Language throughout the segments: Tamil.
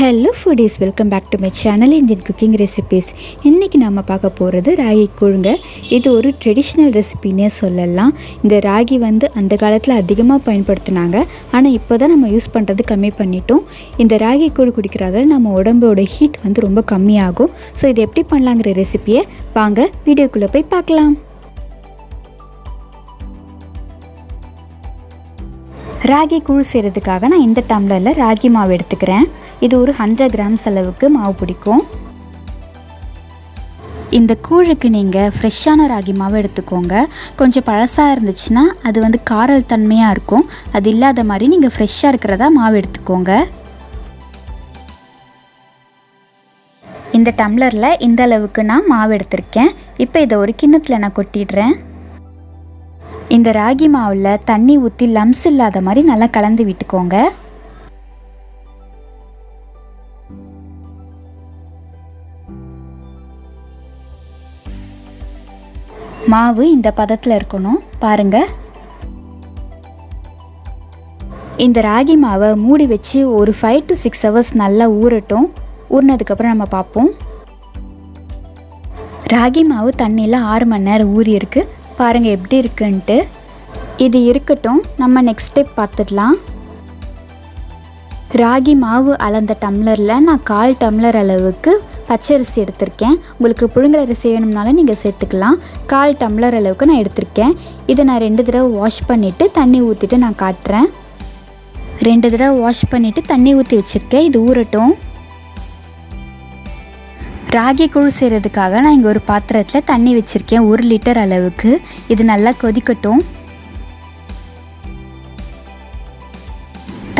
Hello foodies, welcome back to my channel Indian cooking recipes. இன்றைக்கி நம்ம பார்க்க போகிறது ராகி கூழுங்க. இது ஒரு ட்ரெடிஷ்னல் ரெசிபின்னே சொல்லலாம். இந்த ராகி அந்த காலத்தில் அதிகமாக பயன்படுத்தினாங்க. ஆனால் இப்போ தான் நம்ம யூஸ் பண்ணுறது கம்மி பண்ணிட்டோம். இந்த ராகி கூழ் குடிக்கிறதால நம்ம உடம்போட ஹீட் ரொம்ப கம்மியாகும். ஸோ இது எப்படி பண்ணலாங்கிற ரெசிபியை வாங்க வீடியோக்குள்ளே போய் பார்க்கலாம். ராகி கூழ் செய்கிறதுக்காக நான் இந்த டம்ளரில் ராகி மாவு எடுத்துக்கிறேன். இது ஒரு 100 கிராம்ஸ் அளவுக்கு மாவு பிடிக்கும். இந்த கூழுக்கு நீங்கள் ஃப்ரெஷ்ஷான ராகி மாவு எடுத்துக்கோங்க. கொஞ்சம் பழசாக இருந்துச்சுன்னா அது காரல் தன்மையாக இருக்கும். அது இல்லாத மாதிரி நீங்கள் ஃப்ரெஷ்ஷாக இருக்கிறதா மாவு எடுத்துக்கோங்க. இந்த டம்ளரில் இந்த அளவுக்கு நான் மாவு எடுத்திருக்கேன். இப்போ இதை ஒரு கிண்ணத்தில் நான் கொட்டிடுறேன். இந்த ராகி மாவில் தண்ணி ஊற்றி லம்ஸ் இல்லாத மாதிரி நல்லா கலந்து விட்டுக்கோங்க. மாவு இந்த பதத்தில் இருக்கணும். பாருங்கள், இந்த ராகி மாவை மூடி வச்சு ஒரு 5 to 6 hours நல்லா ஊறட்டும். ஊறினதுக்கப்புறம் நம்ம பார்ப்போம். ராகி மாவு தண்ணியில் 6 மணி நேரம் ஊறி இருக்குது. பாருங்கள் எப்படி இருக்குன்ட்டு. இது இருக்கட்டும், நம்ம நெக்ஸ்ட் ஸ்டெப் பார்த்துடலாம். ராகி மாவு அளந்த டம்ளரில் நான் 1/4 டம்ளர் அளவுக்கு பச்சரிசி எடுத்திருக்கேன். உங்களுக்கு புழுங்கல் அரிசி வேணும்னாலும் நீங்கள் சேர்த்துக்கலாம். 1/4 டம்ளர் அளவுக்கு நான் எடுத்திருக்கேன். இதை நான் 2 தடவை வாஷ் பண்ணிவிட்டு தண்ணி ஊற்றிட்டு நான் காட்டுறேன். 2 தடவை வாஷ் பண்ணிவிட்டு தண்ணி ஊற்றி வச்சுருக்கேன். இது ஊறட்டும். ராகி கூழ் செய்கிறதுக்காக நான் இங்கே ஒரு பாத்திரத்தில் தண்ணி வச்சுருக்கேன் 1 லிட்டர் அளவுக்கு. இது நல்லா கொதிக்கட்டும்.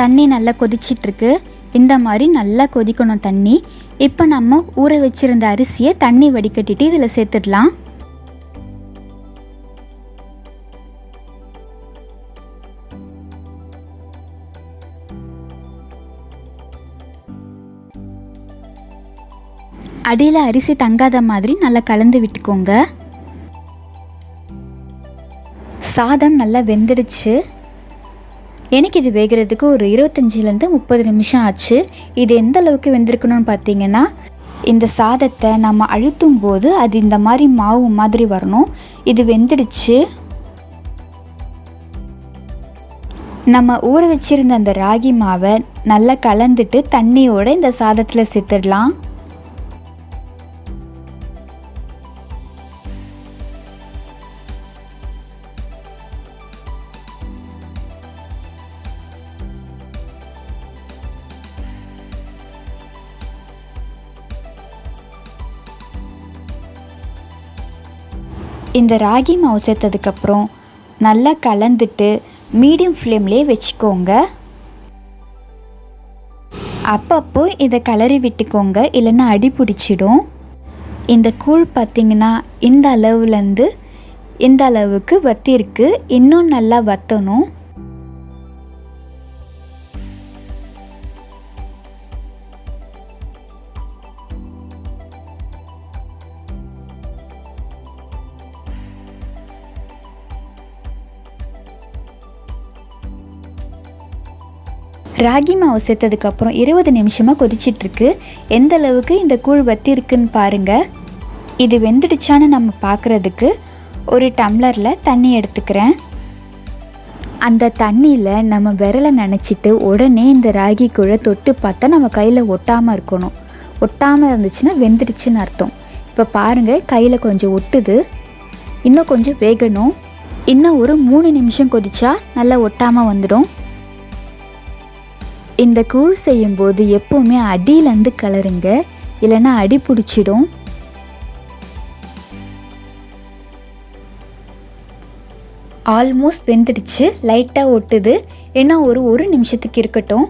தண்ணி நல்லா கொதிச்சிட்ருக்கு. இந்த மாதிரி நல்லா கொதிக்கணும் தண்ணி. இப்போ நம்ம ஊற வச்சுருந்த அரிசியை தண்ணி வடிகட்டிட்டு இதில் சேர்த்துடலாம். அடியில் அரிசி தங்காத மாதிரி நல்லா கலந்து விட்டுக்கோங்க. சாதம் நல்லா வெந்துடுச்சு. எனக்கு இது வேகிறதுக்கு ஒரு 25லேருந்து 30 நிமிஷம் ஆச்சு. இது எந்த அளவுக்கு வெந்திருக்கணும்னு பார்த்தீங்கன்னா, இந்த சாதத்தை நம்ம அழுத்தும் போது அது இந்த மாதிரி மாவு மாதிரி வரணும். இது வெந்துடுச்சு. நம்ம ஊற வச்சுருந்த அந்த ராகி மாவை நல்லா கலந்துட்டு தண்ணியோடு இந்த சாதத்தில் சேர்த்துடலாம். இந்த ராகி மாவு சேர்த்ததுக்கப்புறம் நல்லா கலந்துட்டு மீடியம் ஃப்ளேம்லேயே வச்சுக்கோங்க. அப்பப்போ இதை கலரி விட்டுக்கோங்க, இல்லைன்னா அடி பிடிச்சிடும். இந்த கூழ் பார்த்திங்கன்னா இந்த அளவுலேருந்து இந்த அளவுக்கு வத்திருக்கு. இன்னும் நல்லா வற்றணும். ராகி மாவு சேர்த்ததுக்கப்புறம் 20 நிமிஷமாக கொதிச்சிட்ருக்கு. எந்த அளவுக்கு இந்த கூழ் வத்தி இருக்குன்னு பாருங்கள். இது வெந்துடுச்சான்னு நம்ம பார்க்குறதுக்கு ஒரு டம்ளரில் தண்ணி எடுத்துக்கிறேன். அந்த தண்ணியில் நம்ம விரலை நனைச்சிட்டு உடனே இந்த ராகி கூழை தொட்டு பார்த்தா நம்ம கையில் ஒட்டாமல் இருக்கணும். ஒட்டாமல் இருந்துச்சுன்னா வெந்துடுச்சுன்னு அர்த்தம். இப்போ பாருங்கள், கையில் கொஞ்சம் ஒட்டுது. இன்னும் கொஞ்சம் வேகணும். இன்னும் ஒரு 3 நிமிஷம் கொதிச்சா நல்லா ஒட்டாமல் வந்துடும். இந்த கூழ் செய்யும்போது எப்போவுமே அடியிலேருந்து கலருங்க, இல்லைன்னா அடி பிடிச்சிடும். ஆல்மோஸ்ட் வெந்துடுச்சு. லைட்டாக ஒட்டுது. இன்னும் ஒரு நிமிஷத்துக்கு இருக்கட்டும்.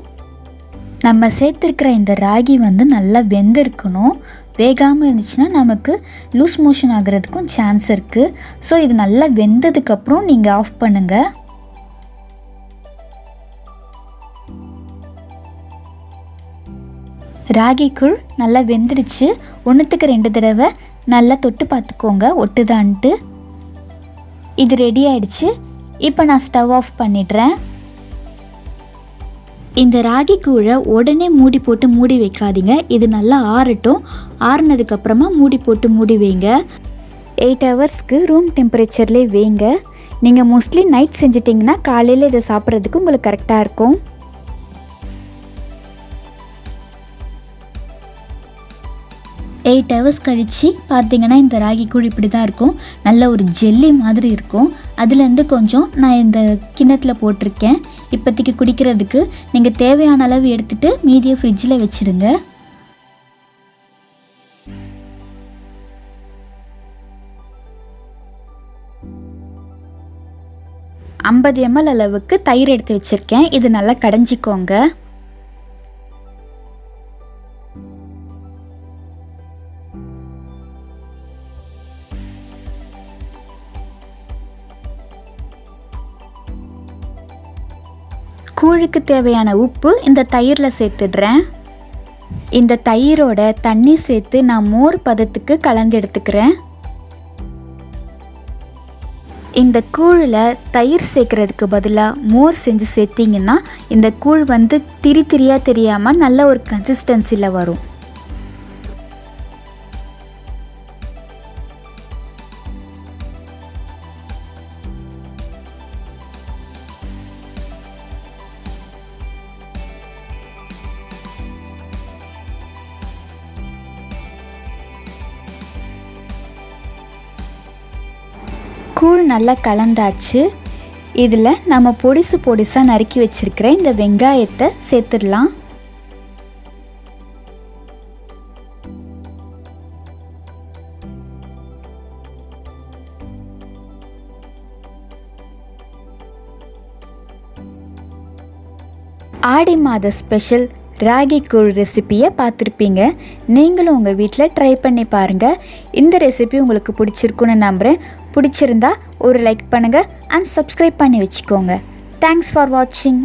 நம்ம சேர்த்துருக்கிற இந்த ராகி நல்லா வெந்திருக்கணும். வேகாமல் இருந்துச்சுன்னா நமக்கு லூஸ் மோஷன் ஆகிறதுக்கும் சான்ஸ் இருக்குது. ஸோ இது நல்லா வெந்ததுக்கப்புறம் நீங்கள் ஆஃப் பண்ணுங்கள். ராகி கூழ் நல்லா வெந்துடுச்சு. 1க்கு 2 தடவை நல்லா தொட்டு பார்த்துக்கோங்க ஒட்டுதான்ட்டு. இது ரெடி ஆயிடுச்சு. இப்போ நான் ஸ்டவ் ஆஃப் பண்ணிடுறேன். இந்த ராகி கூழை உடனே மூடி போட்டு மூடி வைக்காதீங்க. இது நல்லா ஆறட்டும். ஆறுனதுக்கப்புறமா மூடி போட்டு மூடி வைங்க. 8 ஹவர்ஸ்க்கு ரூம் டெம்பரேச்சர்லேயே வைங்க. நீங்கள் மோஸ்ட்லி நைட் செஞ்சிட்டிங்கன்னா காலையில் இதை சாப்பிட்றதுக்கு உங்களுக்கு கரெக்டாக இருக்கும். எயிட் ஹவர்ஸ் கழித்து பார்த்தீங்கன்னா இந்த ராகி கூழ் இப்படி தான் இருக்கும். நல்ல ஒரு ஜெல்லி மாதிரி இருக்கும். அதுலேருந்து கொஞ்சம் நான் இந்த கிண்ணத்தில் போட்டிருக்கேன். இப்போதைக்கு குடிக்கிறதுக்கு நீங்கள் தேவையான அளவு எடுத்துகிட்டு மீதியை ஃப்ரிட்ஜில் வச்சுடுங்க. ஐம்பது ml அளவுக்கு தயிர் எடுத்து வச்சுருக்கேன். இது நல்லா கடைஞ்சிக்கோங்க. கூழுக்கு தேவையான உப்பு இந்த தயிரில் சேர்த்துடுறேன். இந்த தயிரோட தண்ணி சேர்த்து நான் மோர் பதத்துக்கு கலந்து எடுத்துக்கிறேன். இந்த கூழில் தயிர் சேர்க்குறதுக்கு பதிலாக மோர் செஞ்சு சேர்த்திங்கன்னா இந்த கூழ் திரி திரியாக தெரியாமல் நல்ல ஒரு கன்சிஸ்டன்சியில் வரும். கூழ் நல்லா கலந்தாச்சு. இதில் நம்ம பொடிசாக நறுக்கி வச்சுருக்கிற இந்த வெங்காயத்தை சேர்த்துடலாம். ஆடி மாத ஸ்பெஷல் ராகி கூழ் ரெசிப்பியை பார்த்துருப்பீங்க. நீங்களும் உங்கள் வீட்டில் ட்ரை பண்ணி பாருங்கள். இந்த ரெசிபி உங்களுக்கு பிடிச்சிருக்குன்னு நம்புகிறேன். பிடிச்சிருந்தா ஒரு லைக் பண்ணுங்கள் அண்ட் சப்ஸ்கிரைப் பண்ணி வச்சுக்கோங்க. தேங்க்ஸ் ஃபார் வாட்சிங்.